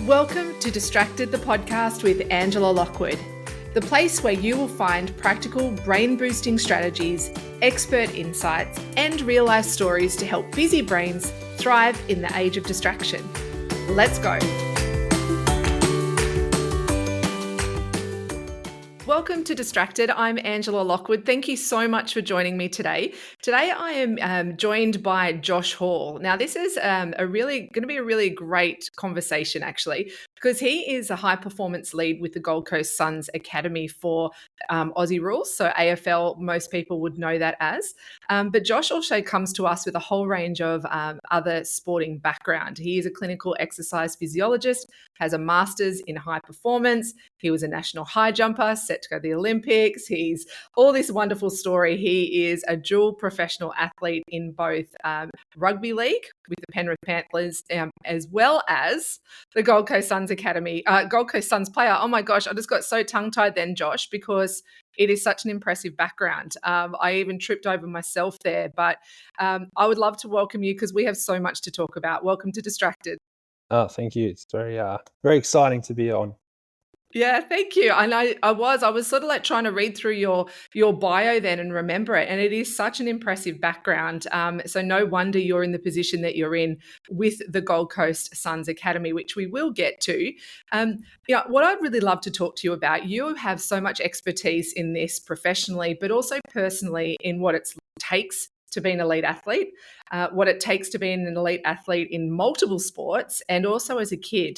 Welcome to Distracted, the podcast with Angela Lockwood, the place where you will find practical brain-boosting strategies, expert insights, and real-life stories to help busy brains thrive in the age of distraction. Let's go. Welcome to Distracted. I'm Angela Lockwood. Thank you so much for joining me today. Today I am joined by Josh Hall. Now this is going to be a really great conversation actually, because he is a high performance lead with the Gold Coast Suns Academy for Aussie Rules. So AFL, most people would know that as. But Josh also comes to us with a whole range of other sporting background. He is a clinical exercise physiologist, has a master's in high performance. He was a national high jumper, set to go to the Olympics. He's all this wonderful story. He is a dual professional athlete in both rugby league with the Penrith Panthers, as well as the Gold Coast Suns Academy, Gold Coast Suns player. Oh my gosh, I just got so tongue-tied then, Josh, because it is such an impressive background. I even tripped over myself there, but I would love to welcome you because we have so much to talk about. Welcome to Distracted. Oh, thank you. It's very exciting to be on. Yeah, thank you. And I was sort of like trying to read through your bio then and remember it. And it is such an impressive background. So no wonder you're in the position that you're in with the Gold Coast Suns Academy, which we will get to. What I'd really love to talk to you about, you have so much expertise in this professionally, but also personally in what it takes to be an elite athlete, what it takes to be an elite athlete in multiple sports, and also as a kid,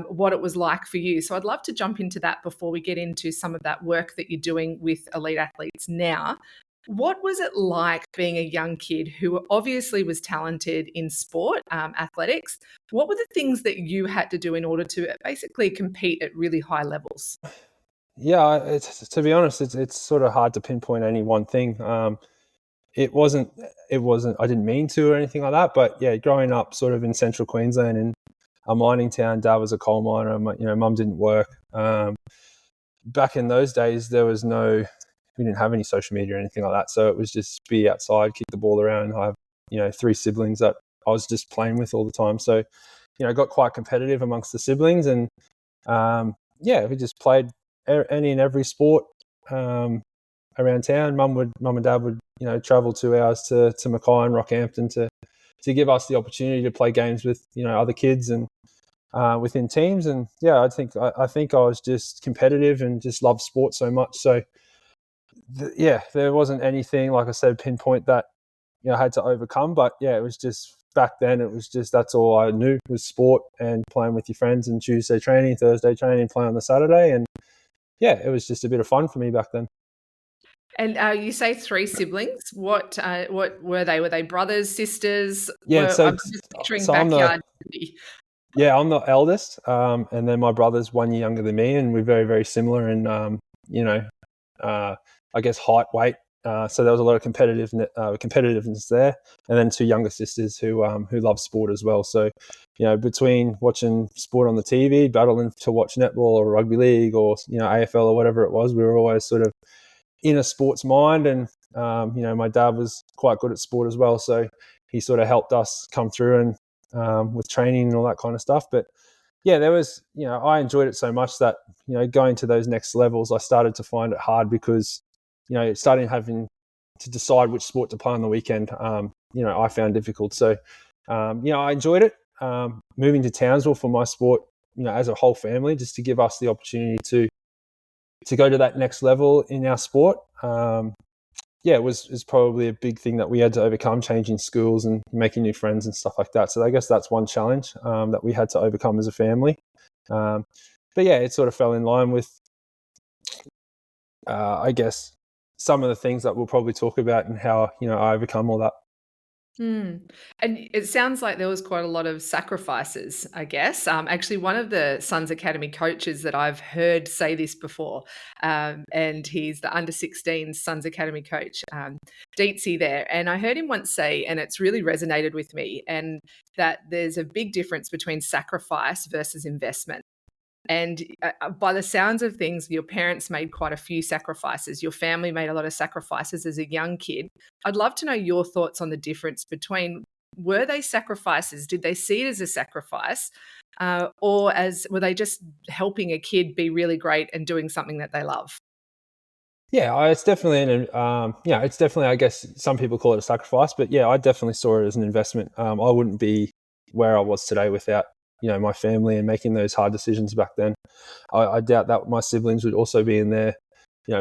what it was like for you. So I'd love to jump into that before we get into some of that work that you're doing with elite athletes now. What was it like being a young kid who obviously was talented in sport, athletics? What were the things that you had to do in order to basically compete at really high levels? Yeah, to be honest, it's sort of hard to pinpoint any one thing. It wasn't. I didn't mean to or anything like that. But yeah, growing up sort of in central Queensland in a mining town, dad was a coal miner. Mum didn't work. Back in those days, we didn't have any social media or anything like that. So it was just be outside, kick the ball around. I have 3 siblings that I was just playing with all the time. So I got quite competitive amongst the siblings, and we just played any and every sport around town. Mum and dad would travel 2 hours to Mackay and Rockhampton to give us the opportunity to play games with other kids and within teams. And I think I was just competitive and just loved sport so much. So there wasn't anything, like I said, pinpoint that I had to overcome. But it was just back then. It was just that's all I knew was sport and playing with your friends and Tuesday training, Thursday training, playing on the Saturday, and it was just a bit of fun for me back then. And you say 3 siblings. What were they? Were they brothers, sisters? Yeah, I'm just picturing so backyard. I'm the eldest, and then my brother's 1 year younger than me, and we're very, very similar in, I guess height, weight. So there was a lot of competitiveness there, and then 2 younger sisters who love sport as well. So, between watching sport on the TV, battling to watch netball or rugby league or AFL or whatever it was, we were always sort of in a sports mind. And my dad was quite good at sport as well, so he sort of helped us come through and with training and all that kind of stuff. But there was, I enjoyed it so much that, going to those next levels, I started to find it hard because, starting having to decide which sport to play on the weekend, I found difficult. So, I enjoyed it. Moving to Townsville for my sport, as a whole family, just to give us the opportunity to go to that next level in our sport. It was probably a big thing that we had to overcome, changing schools and making new friends and stuff like that. So I guess that's one challenge that we had to overcome as a family. It sort of fell in line with, I guess, some of the things that we'll probably talk about and how, I overcome all that. And it sounds like there was quite a lot of sacrifices, I guess. Actually, one of the Suns Academy coaches that I've heard say this before, and he's the under-16 Suns Academy coach, Deetsy there. And I heard him once say, and it's really resonated with me, and that there's a big difference between sacrifice versus investment. And by the sounds of things, your parents made quite a few sacrifices. Your family made a lot of sacrifices as a young kid. I'd love to know your thoughts on the difference between, were they sacrifices? Did they see it as a sacrifice? or were they just helping a kid be really great and doing something that they love? Yeah, it's definitely it's definitely, I guess some people call it a sacrifice, but yeah, I definitely saw it as an investment. I wouldn't be where I was today without, my family and making those hard decisions back then. I doubt that my siblings would also be in there.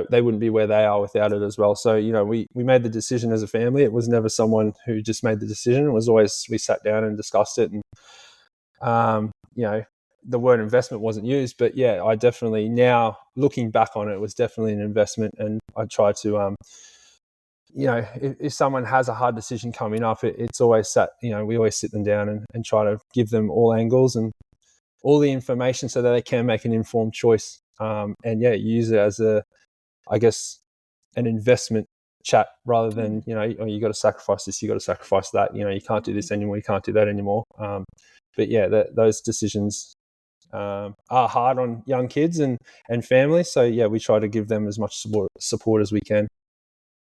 They wouldn't be where they are without it as well. So, we made the decision as a family. It was never someone who just made the decision. It was always, we sat down and discussed it. And, um, you know, the word investment wasn't used, but yeah, I definitely, now looking back on it, was definitely an investment. And I try to, if someone has a hard decision coming up, it's always we always sit them down and try to give them all angles and all the information so that they can make an informed choice. And yeah, use it as I guess, an investment chat rather than, oh, you got to sacrifice this, you got to sacrifice that. You can't do this anymore, you can't do that anymore. But yeah, those decisions are hard on young kids and families. So yeah, we try to give them as much support as we can.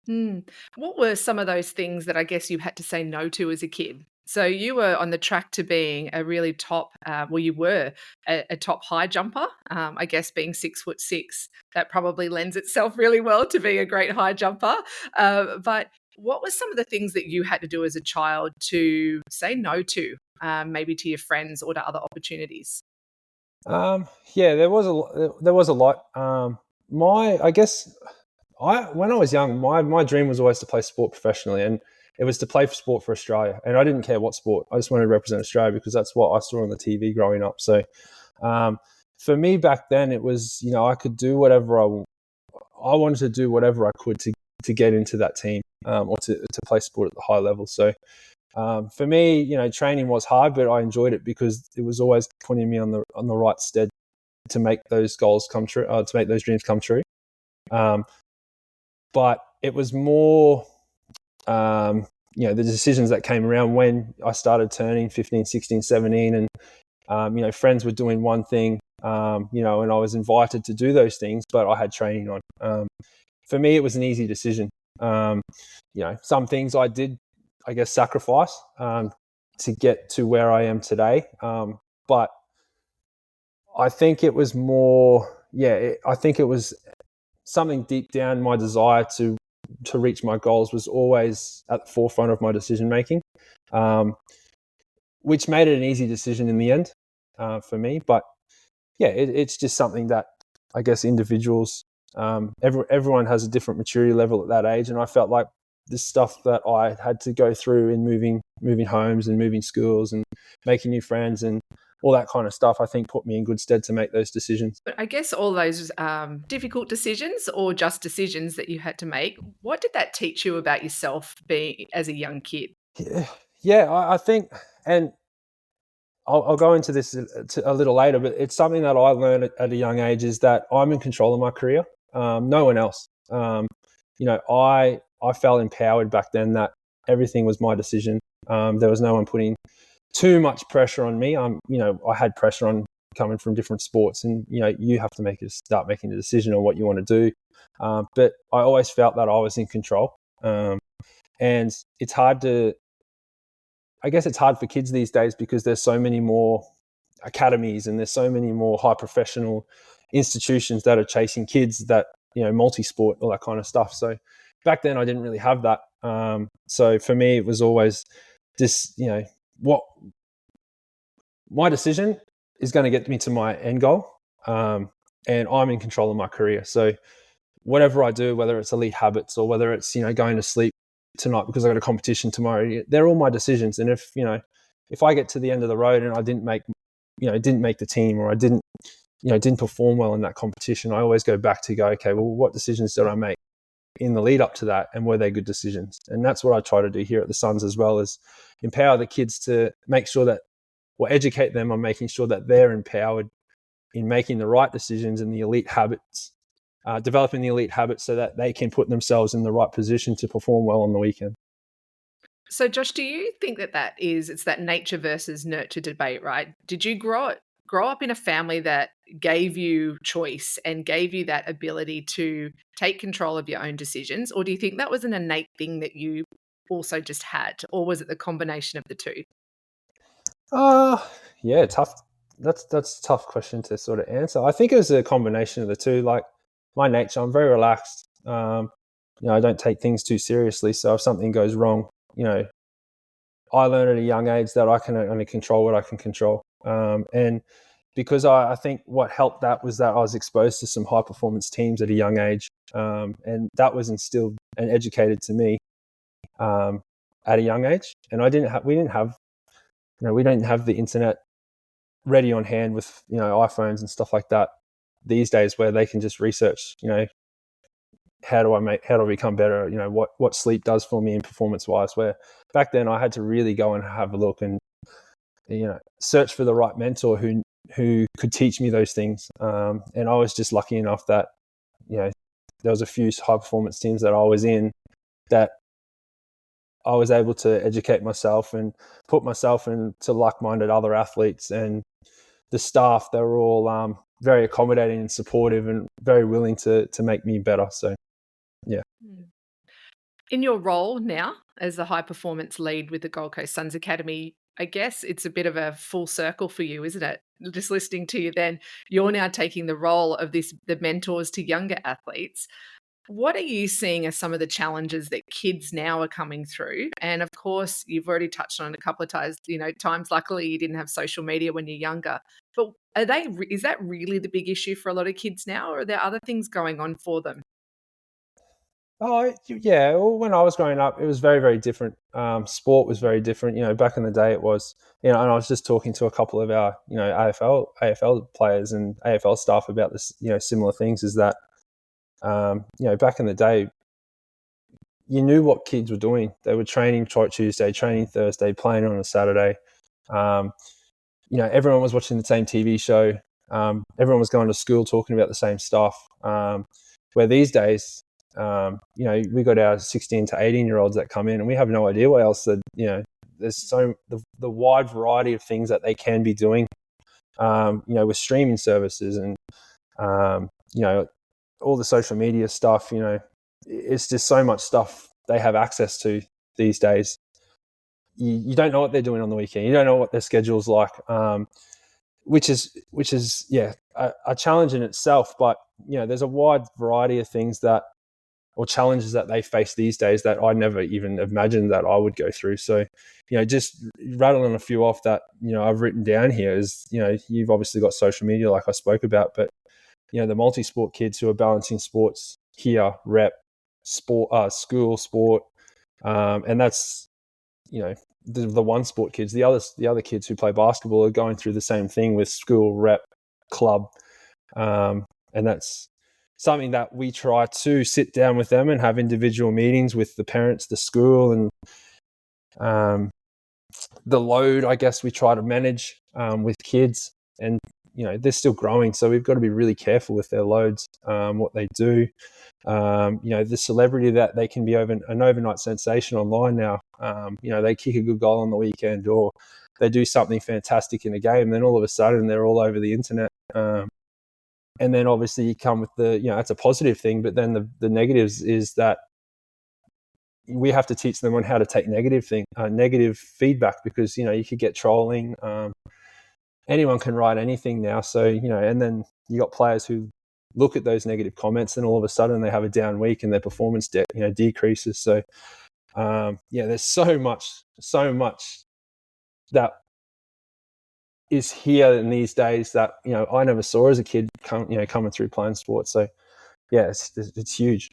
Mm. What were some of those things that I guess you had to say no to as a kid? So you were on the track to being a really top, you were a top high jumper. I guess being 6'6", that probably lends itself really well to being a great high jumper. But what were some of the things that you had to do as a child to say no to, maybe to your friends or to other opportunities? Yeah, there was a lot. I guess when I was young, my dream was always to play sport professionally, and it was to play for sport for Australia. And I didn't care what sport; I just wanted to represent Australia because that's what I saw on the TV growing up. So, um, for me back then, it was, I could do whatever I wanted to do whatever I could to get into that team, or to play sport at the high level. So, for me, training was hard, but I enjoyed it because it was always putting me on the right stead to make those goals come true, to make those dreams come true. Um, but it was more, the decisions that came around when I started turning 15, 16, 17, and, friends were doing one thing, and I was invited to do those things, but I had training on. For me, it was an easy decision. Some things I did, I guess, sacrifice to get to where I am today. But I think it was more, I think it was something deep down. My desire to reach my goals was always at the forefront of my decision making, um, which made it an easy decision in the end, for me. But yeah, it's just something that I guess individuals, everyone has a different maturity level at that age, and I felt like the stuff that I had to go through in moving homes and moving schools and making new friends and all that kind of stuff, I think put me in good stead to make those decisions. But I guess all those difficult decisions or just decisions that you had to make, what did that teach you about yourself being as a young kid? Yeah, yeah, I think, and I'll go into this a little later, but it's something that I learned at a young age is that I'm in control of my career. No one else. I felt empowered back then that everything was my decision. There was no one putting too much pressure on me. I had pressure on coming from different sports, and you have to start making a decision on what you want to do. But I always felt that I was in control, and it's hard to I guess it's hard for kids these days because there's so many more academies and there's so many more high professional institutions that are chasing kids that, multi-sport, all that kind of stuff. So back then I didn't really have that. So for me, it was always this, what my decision is going to get me to my end goal. And I'm in control of my career. So whatever I do, whether it's elite habits or whether it's, going to sleep tonight because I got a competition tomorrow, they're all my decisions. And if I get to the end of the road and I didn't make the team, or I didn't perform well in that competition, I always go back to okay, well, what decisions did I make in the lead up to that, and were they good decisions? And that's what I try to do here at the Suns as well, is empower the kids to make sure that, or educate them on making sure that they're empowered in making the right decisions and the elite habits, developing the elite habits so that they can put themselves in the right position to perform well on the weekend. So, Josh, do you think it's that nature versus nurture debate, right? Did you grow up in a family that gave you choice and gave you that ability to take control of your own decisions, or do you think that was an innate thing that you also just had, or was it the combination of the two? Uh yeah, tough. that's a tough question to sort of answer. I think it was a combination of the two. Like my nature, I'm very relaxed. I don't take things too seriously. So if something goes wrong, I learned at a young age that I can only control what I can control. And because I think what helped that was that I was exposed to some high performance teams at a young age, and that was instilled and educated to me at a young age. And we didn't have the internet ready on hand with iPhones and stuff like that these days, where they can just research how do I become better, what sleep does for me in performance wise, where back then I had to really go and have a look and search for the right mentor who could teach me those things. And I was just lucky enough that there was a few high performance teams that I was in that I was able to educate myself and put myself into like-minded other athletes, and the staff, they were all very accommodating and supportive and very willing to make me better. So, yeah. In your role now as the high performance lead with the Gold Coast Suns Academy, I guess it's a bit of a full circle for you, isn't it? Just listening to you then, you're now taking the role of the mentors to younger athletes. What are you seeing as some of the challenges that kids now are coming through? And of course, you've already touched on it a couple of times. Luckily, you didn't have social media when you're younger. But is that really the big issue for a lot of kids now, or are there other things going on for them? Oh, yeah. Well, when I was growing up, it was very, very different. Sport was very different. Back in the day, it was, and I was just talking to a couple of our, AFL players and AFL staff about this, similar things. Is that, back in the day, you knew what kids were doing. They were training Tuesday, training Thursday, playing on a Saturday. Everyone was watching the same TV show. Everyone was going to school talking about the same stuff. Where these days, we got our 16 to 18-year-olds that come in, and we have no idea what else that, there's the wide variety of things that they can be doing, with streaming services and, all the social media stuff, it's just so much stuff they have access to these days. You don't know what they're doing on the weekend. You don't know what their schedule's like, which is a challenge in itself. But there's a wide variety of things or challenges that they face these days that I never even imagined that I would go through. So, just rattling a few off that I've written down here is you've obviously got social media like I spoke about, but the multi-sport kids who are balancing sports here, rep, sport, school, sport, and that's the one sport kids. The other kids who play basketball are going through the same thing with school, rep, club, and that's something that we try to sit down with them and have individual meetings with the parents, the school, and the load, I guess, we try to manage with kids. And they're still growing, so we've got to be really careful with their loads, what they do. The celebrity that they can be an overnight sensation online now. They kick a good goal on the weekend, or they do something fantastic in a game, and then all of a sudden they're all over the internet. And then obviously you come with it's a positive thing, but then the negatives is that we have to teach them on how to take negative feedback, because you could get trolling. Anyone can write anything now, so and then you got players who look at those negative comments and all of a sudden they have a down week and their performance decreases. So there's so much that is here in these days that I never saw as a kid coming through playing sports. So yeah, it's huge.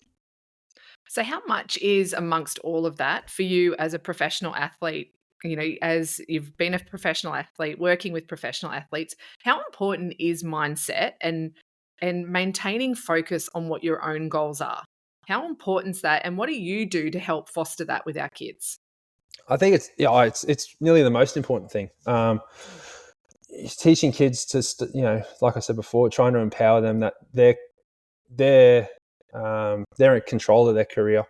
So how much is amongst all of that for you as a professional athlete? As you've been a professional athlete, working with professional athletes, how important is mindset and maintaining focus on what your own goals are? How important is that, and what do you do to help foster that with our kids? I think it's nearly the most important thing. Teaching kids to like I said before, trying to empower them that they're in control of their career.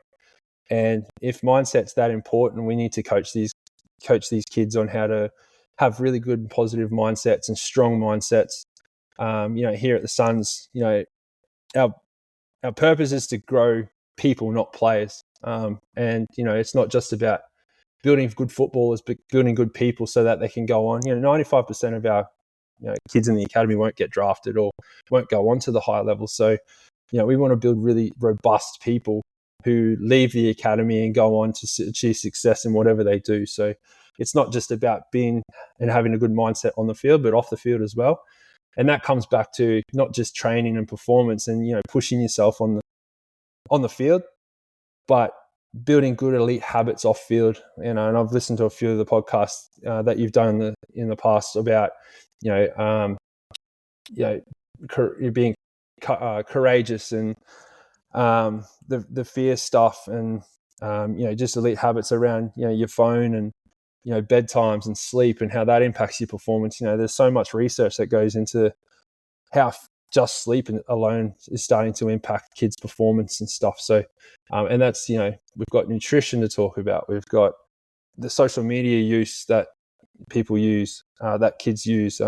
And if mindset's that important, we need to coach these kids on how to have really good and positive mindsets and strong mindsets. Here at the Suns, our purpose is to grow people, not players. And it's not just about building good footballers, but building good people so that they can go on. 95% of our kids in the academy won't get drafted or won't go on to the higher level. So, we want to build really robust people who leave the academy and go on to achieve success in whatever they do. So it's not just about being and having a good mindset on the field, but off the field as well. And that comes back to not just training and performance and, pushing yourself on the field, but building good elite habits off field. And I've listened to a few of the podcasts that you've done in the past about, being courageous and the fear stuff and just elite habits around your phone and bedtimes and sleep and how that impacts your performance. There's so much research that goes into how just sleep alone is starting to impact kids' performance and stuff. So and that's we've got nutrition to talk about, we've got the social media use that people use, that kids use.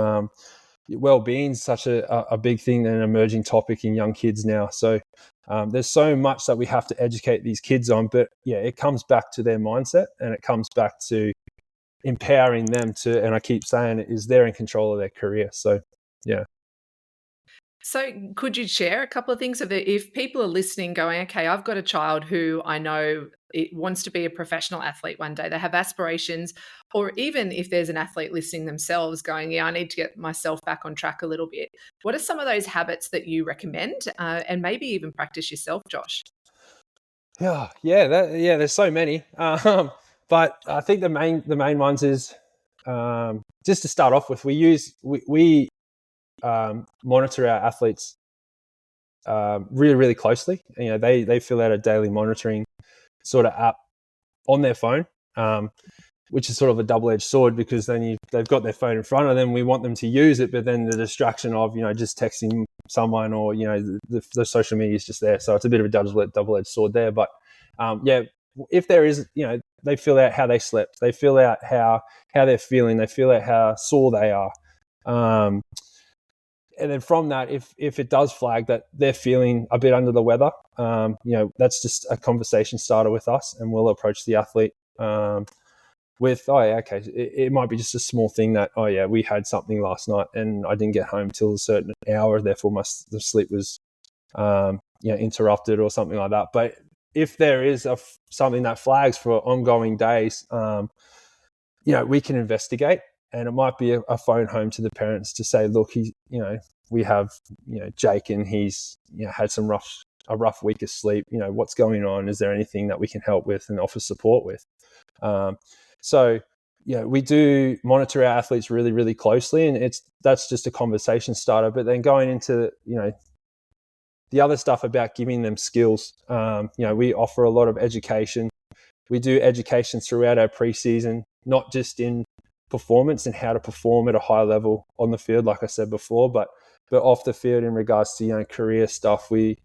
Well-being is such a big thing and an emerging topic in young kids now. So there's so much that we have to educate these kids on, but it comes back to their mindset and it comes back to empowering them to, and I keep saying it, is they're in control of their career. So So could you share a couple of things of it? If people are listening going, okay, I've got a child who I know it wants to be a professional athlete one day, they have aspirations, or even if there's an athlete listening themselves going, yeah, I need to get myself back on track a little bit. What are some of those habits that you recommend and maybe even practice yourself, Josh? There's so many. But I think the main ones is just to start off with, we monitor our athletes really, really closely. They fill out a daily monitoring sort of app on their phone, which is sort of a double-edged sword, because then they've got their phone in front of them. We want them to use it, but then the distraction of just texting someone or the social media is just there. So it's a bit of a double-edged sword there. But if there is, they fill out how they slept, they fill out how they're feeling, they fill out how sore they are. And then from that, if it does flag that they're feeling a bit under the weather, that's just a conversation starter with us, and we'll approach the athlete with, it might be just a small thing that, we had something last night and I didn't get home till a certain hour, therefore the sleep was interrupted or something like that. But if there is something that flags for ongoing days, we can investigate. And it might be a phone home to the parents to say, look, we have, Jake, and he's had a rough week of sleep. What's going on? Is there anything that we can help with and offer support with? So we do monitor our athletes really, really closely, and that's just a conversation starter. But then going into the other stuff about giving them skills, we offer a lot of education. We do education throughout our preseason, not just in performance and how to perform at a high level on the field, like I said before, but off the field in regards to career stuff. We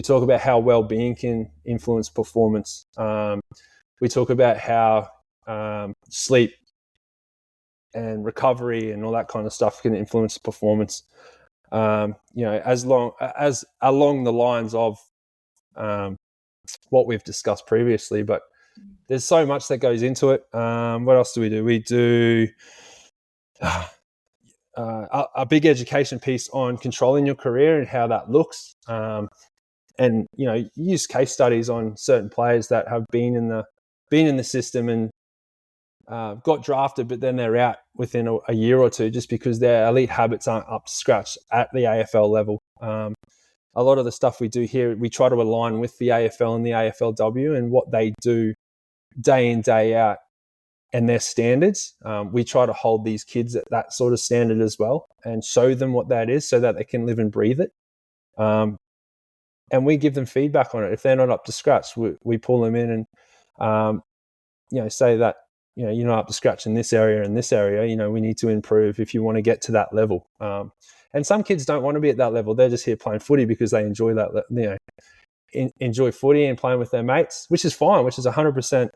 talk about how well-being can influence performance. We talk about how sleep and recovery and all that kind of stuff can influence performance. As along the lines of what we've discussed previously, but there's so much that goes into it. What else do we do? We do a big education piece on controlling your career and how that looks. And use case studies on certain players that have been in the system and got drafted, but then they're out within a year or two just because their elite habits aren't up to scratch at the AFL level. A lot of the stuff we do here, we try to align with the AFL and the AFLW and what they do day in, day out, and their standards. We try to hold these kids at that sort of standard as well and show them what that is so that they can live and breathe it. And we give them feedback on it. If they're not up to scratch, we pull them in and, say that, you're not up to scratch in this area and this area, we need to improve if you want to get to that level. And some kids don't want to be at that level. They're just here playing footy because they enjoy that, enjoy footy and playing with their mates, which is fine, which is 100%,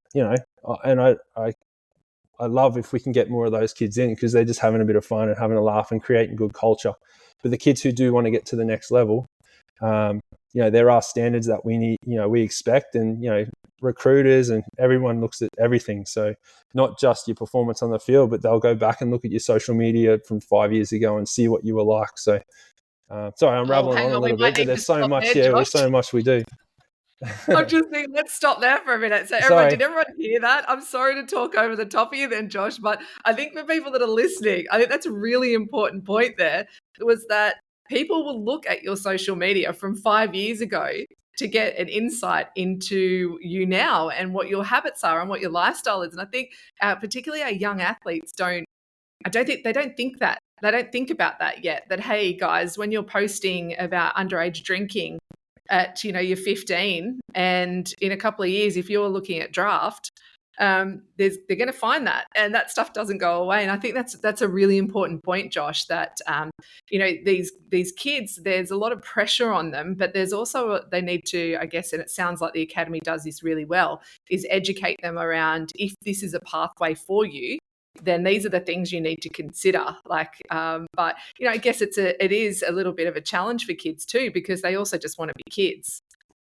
and I love if we can get more of those kids in because they're just having a bit of fun and having a laugh and creating good culture. But the kids who do want to get to the next level, there are standards that we need, we expect, and, recruiters and everyone looks at everything. So not just your performance on the field, but they'll go back and look at your social media from 5 years ago and see what you were like. So sorry, I'm Oh, rambling hang on a on, we little bit, might but need to there's so stop much. there, Yeah, there's Josh. so much we do. I'm just thinking, let's stop there for a minute. So everyone, Sorry. did everyone hear that? I'm sorry to talk over the top of you then, Josh, but I think for people that are listening, I think that's a really important point there, was that people will look at your social media from 5 years ago to get an insight into you now and what your habits are and what your lifestyle is. And I think particularly our young athletes I don't think they don't think that. They don't think about that yet. That, hey guys, when you're posting about underage drinking at you're 15, and in a couple of years, if you're looking at draft, they're going to find that, and that stuff doesn't go away. And I think that's a really important point, Josh. That these kids, there's a lot of pressure on them, but there's also they need to, I guess, and it sounds like the academy does this really well, is educate them around, if this is a pathway for you, then these are the things you need to consider. But I guess it is a little bit of a challenge for kids too, because they also just want to be kids.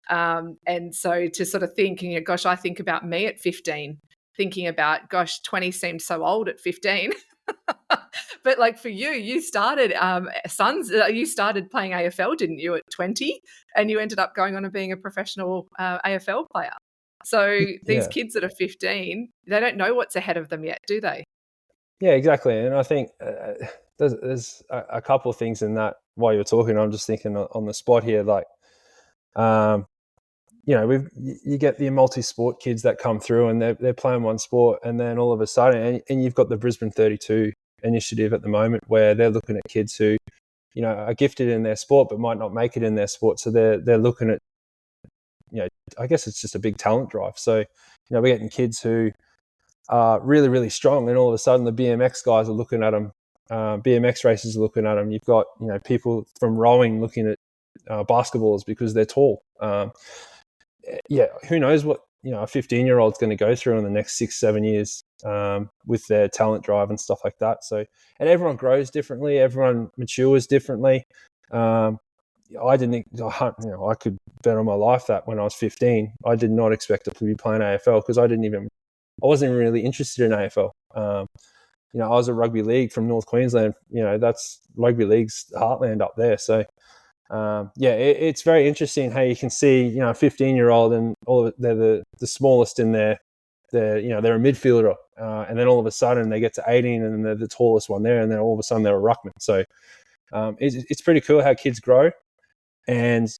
And so to sort of think, gosh, I think about me at 15, thinking about, gosh, 20 seems so old at 15. But like for you, you started you started playing AFL, didn't you, at 20, and you ended up going on and being a professional AFL player. So these kids that are 15, they don't know what's ahead of them yet, do they? Yeah, exactly. And I think there's a couple of things in that while you're talking. I'm just thinking on the spot here, like, you get the multi-sport kids that come through and they're playing one sport, and then all of a sudden, and you've got the Brisbane 32 initiative at the moment where they're looking at kids who, are gifted in their sport but might not make it in their sport. So they're looking at, I guess it's just a big talent drive. So, we're getting kids who are really, really strong, and all of a sudden the BMX guys are looking at them. BMX racers are looking at them. You've got, people from rowing looking at basketballers because they're tall. Who knows what a 15-year-old's going to go through in the next 6-7 years with their talent drive and stuff like that. So, and everyone grows differently, everyone matures differently. I didn't, I could bet on my life that when I was 15, I did not expect to be playing AFL because I wasn't really interested in AFL. I was a rugby league from North Queensland. That's rugby league's heartland up there. So, it's very interesting how you can see, a 15-year-old and all of it, they're the smallest in they're a midfielder, and then all of a sudden they get to 18 and they're the tallest one there, and then all of a sudden they're a ruckman. So it's pretty cool how kids grow, and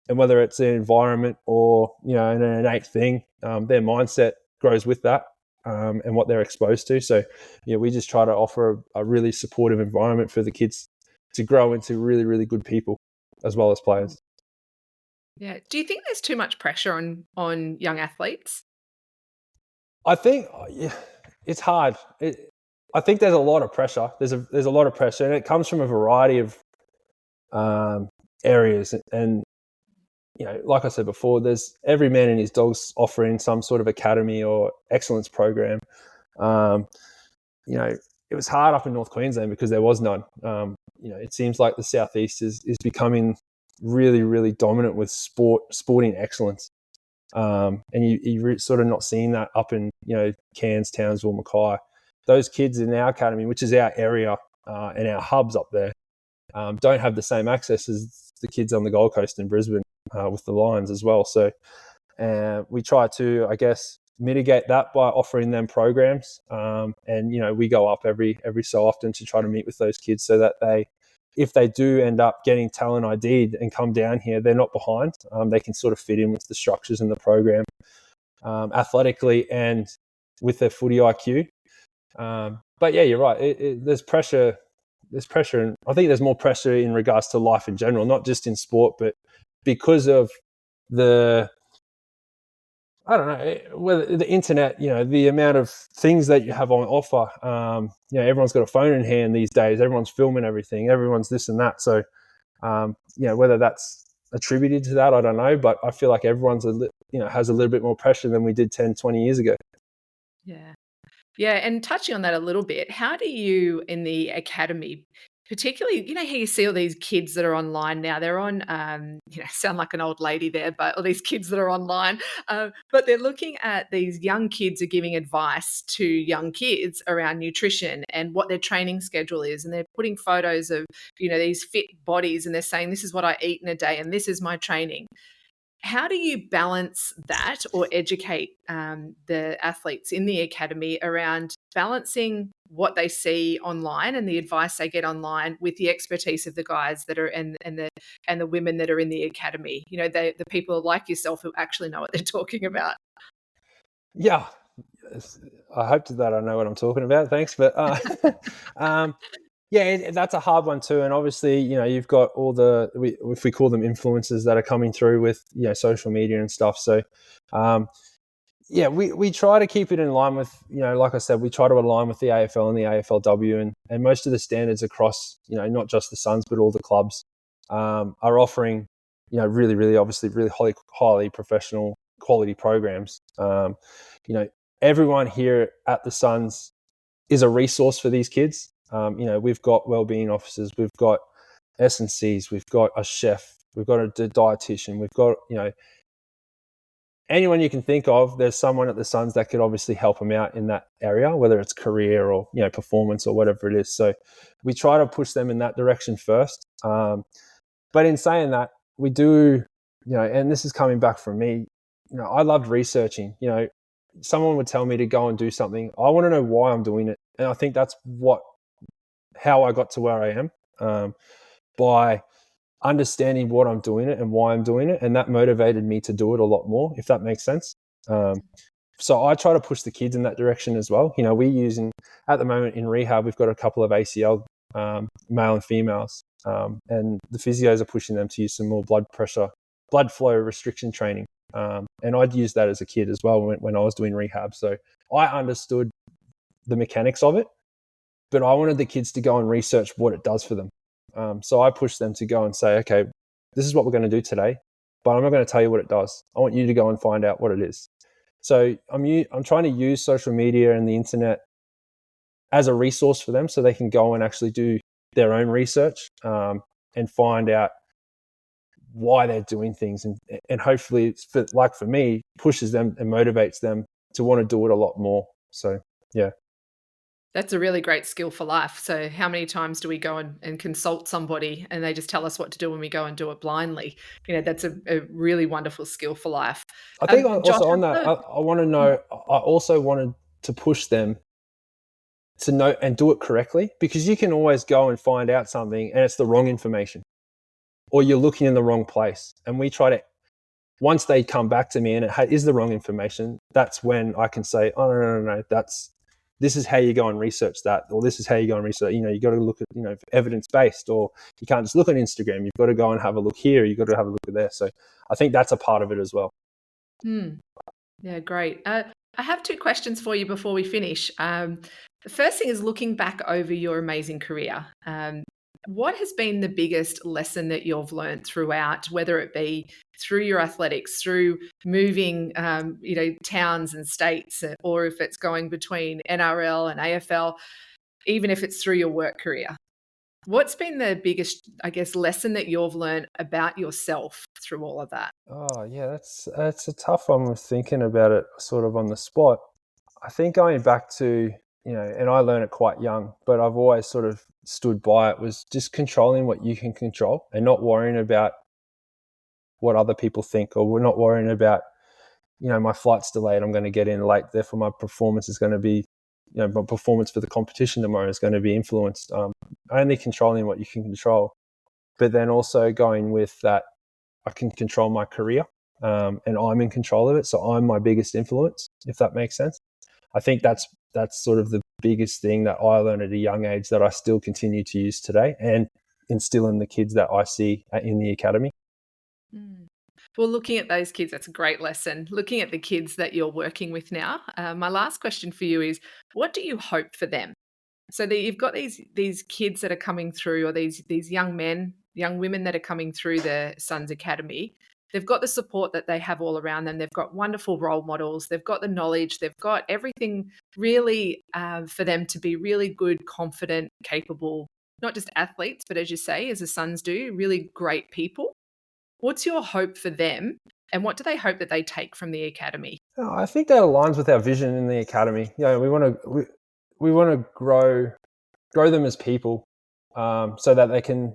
whether it's an environment or an innate thing, their mindset grows with that, and what they're exposed to. So we just try to offer a really supportive environment for the kids to grow into really, really good people as well as players. Yeah. Do you think there's too much pressure on young athletes? I think it's hard. I think there's a lot of pressure. There's a lot of pressure, and it comes from a variety of areas. And like I said before, there's every man and his dog's offering some sort of academy or excellence program. It was hard up in North Queensland because there was none. It seems like the Southeast is becoming really, really dominant with sporting excellence. And you're sort of not seeing that up in, Cairns, Townsville, Mackay. Those kids in our academy, which is our area and our hubs up there, don't have the same access as the kids on the Gold Coast in Brisbane with the Lions as well. So we try to, I guess, mitigate that by offering them programs. And, we go up every so often to try to meet with those kids so that if they do end up getting talent ID'd and come down here, they're not behind. They can sort of fit in with the structures in the program athletically and with their footy IQ. But yeah, you're right. There's pressure. There's pressure, and I think there's more pressure in regards to life in general, not just in sport, but because of whether the internet, the amount of things that you have on offer. Everyone's got a phone in hand these days. Everyone's filming everything. Everyone's this and that. So, whether that's attributed to that, I don't know. But I feel like everyone's has a little bit more pressure than we did 10, 20 years ago. Yeah. Yeah, and touching on that a little bit, how do you in the academy Particularly, how you see all these kids that are online now. They're on, sound like an old lady there, but all these kids that are online, but they're looking at these young kids are giving advice to young kids around nutrition and what their training schedule is, and they're putting photos of, these fit bodies, and they're saying, "This is what I eat in a day, and this is my training." How do you balance that or educate the athletes in the academy around balancing what they see online and the advice they get online with the expertise of the guys that are and the women that are in the academy? The people like yourself who actually know what they're talking about. Yeah, I hope that I know what I'm talking about. Thanks, but um, yeah, that's a hard one too. And obviously, you've got all if we call them influencers that are coming through with social media and stuff. So um, yeah, we try to keep it in line with, like I said, we try to align with the AFL and the AFLW, and most of the standards across, not just the Suns, but all the clubs are offering, really, really, obviously, really highly professional quality programs. You know, everyone here at the Suns is a resource for these kids. We've got wellbeing officers, we've got S&Cs, we've got a chef, we've got a dietitian, we've got, anyone you can think of. There's someone at the Suns that could obviously help them out in that area, whether it's career or performance or whatever it is. So we try to push them in that direction first. But in saying that, we do, and this is coming back from me. I loved researching. Someone would tell me to go and do something. I want to know why I'm doing it, and I think that's how I got to where I am, by understanding what I'm doing it and why I'm doing it, and that motivated me to do it a lot more, if that makes sense. So I try to push the kids in that direction as well. We're using, at the moment in rehab, we've got a couple of ACL male and females, and the physios are pushing them to use some more blood flow restriction training. And I'd used that as a kid as well when I was doing rehab. So I understood the mechanics of it, but I wanted the kids to go and research what it does for them. So I pushed them to go and say, okay, this is what we're going to do today, but I'm not going to tell you what it does. I want you to go and find out what it is. So I'm trying to use social media and the internet as a resource for them, so they can go and actually do their own research, and find out why they're doing things, and hopefully, for me, pushes them and motivates them to want to do it a lot more. So yeah. That's a really great skill for life. So how many times do we go and consult somebody and they just tell us what to do when we go and do it blindly? That's a really wonderful skill for life. I think Josh, also on that, I want to know, I also wanted to push them to know and do it correctly, because you can always go and find out something and it's the wrong information, or you're looking in the wrong place. And we try to, once they come back to me and it is the wrong information, that's when I can say, oh, no, this is how you go and research that, or this is how you go and research, you got to look at, evidence-based, or you can't just look on Instagram. You've got to go and have a look here. You've got to have a look at there. So I think that's a part of it as well. Yeah, great. I have two questions for you before we finish. The first thing is looking back over your amazing career. What has been the biggest lesson that you've learned throughout, whether it be through your athletics, through moving, towns and states, or if it's going between NRL and AFL, even if it's through your work career? What's been the biggest, I guess, lesson that you've learned about yourself through all of that? Oh yeah, that's a tough one with thinking about it sort of on the spot. I think going back to, and I learned it quite young, but I've always sort of stood by it, was just controlling what you can control and not worrying about what other people think, or we're not worrying about, my flight's delayed, I'm going to get in late, therefore my performance is going to be, my performance for the competition tomorrow is going to be influenced. Only controlling what you can control, but then also going with that, I can control my career, and I'm in control of it. So I'm my biggest influence, if that makes sense. I think that's sort of the biggest thing that I learned at a young age that I still continue to use today and instill in the kids that I see in the academy. Mm. Well, looking at those kids, that's a great lesson. Looking at the kids that you're working with now, my last question for you is, what do you hope for them? So that you've got these kids that are coming through, or these young men, young women that are coming through the Suns Academy. They've got the support that they have all around them. They've got wonderful role models. They've got the knowledge. They've got everything really for them to be really good, confident, capable not just athletes, but as you say, as the Suns do, really great people. What's your hope for them, and what do they hope that they take from the academy? I think that aligns with our vision in the academy. We want to we want to grow them as people, so that they can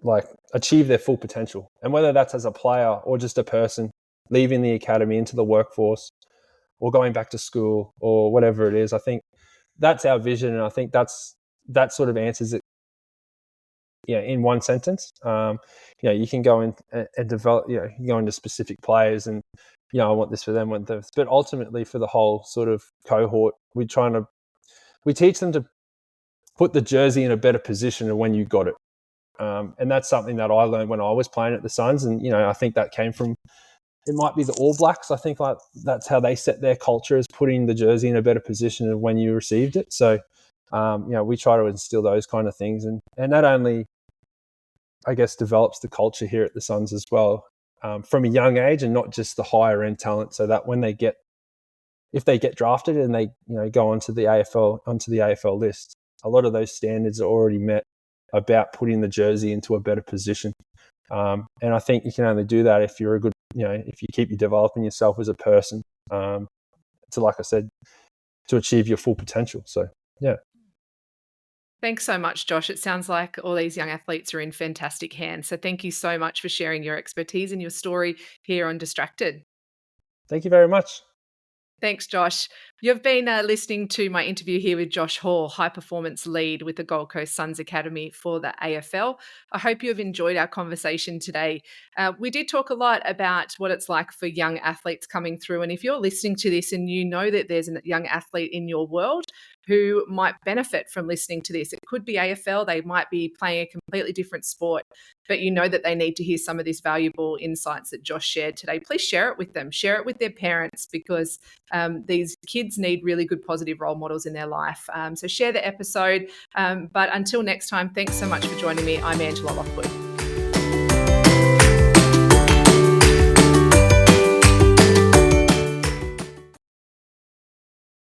like achieve their full potential. And whether that's as a player or just a person leaving the academy into the workforce or going back to school or whatever it is, I think that's our vision, and I think that sort of answers it. In one sentence. You can go in and develop. You can go into specific players, and I want this for them, want this. But ultimately, for the whole sort of cohort, we teach them to put the jersey in a better position than when you got it. And that's something that I learned when I was playing at the Suns, and I think that came from, it might be the All Blacks. I think like that's how they set their culture, is putting the jersey in a better position than when you received it. So, we try to instill those kind of things, and that only, I guess, develops the culture here at the Suns as well, from a young age, and not just the higher end talent. So that when if they get drafted and they go onto the AFL list, a lot of those standards are already met about putting the jersey into a better position. And I think you can only do that if you're a good, if you keep developing yourself as a person, to, like I said, to achieve your full potential. So, yeah. Thanks so much, Josh. It sounds like all these young athletes are in fantastic hands. So thank you so much for sharing your expertise and your story here on Distracted. Thank you very much. Thanks, Josh. You've been listening to my interview here with Josh Hall, high performance lead with the Gold Coast Suns Academy for the AFL. I hope you have enjoyed our conversation today. We did talk a lot about what it's like for young athletes coming through. And if you're listening to this and you know that there's a young athlete in your world who might benefit from listening to this, it could be AFL, they might be playing a completely different sport, but you know that they need to hear some of these valuable insights that Josh shared today. Please share it with them, share it with their parents, because these kids need really good positive role models in their life. So share the episode. But until next time, thanks so much for joining me. I'm Angela Lockwood.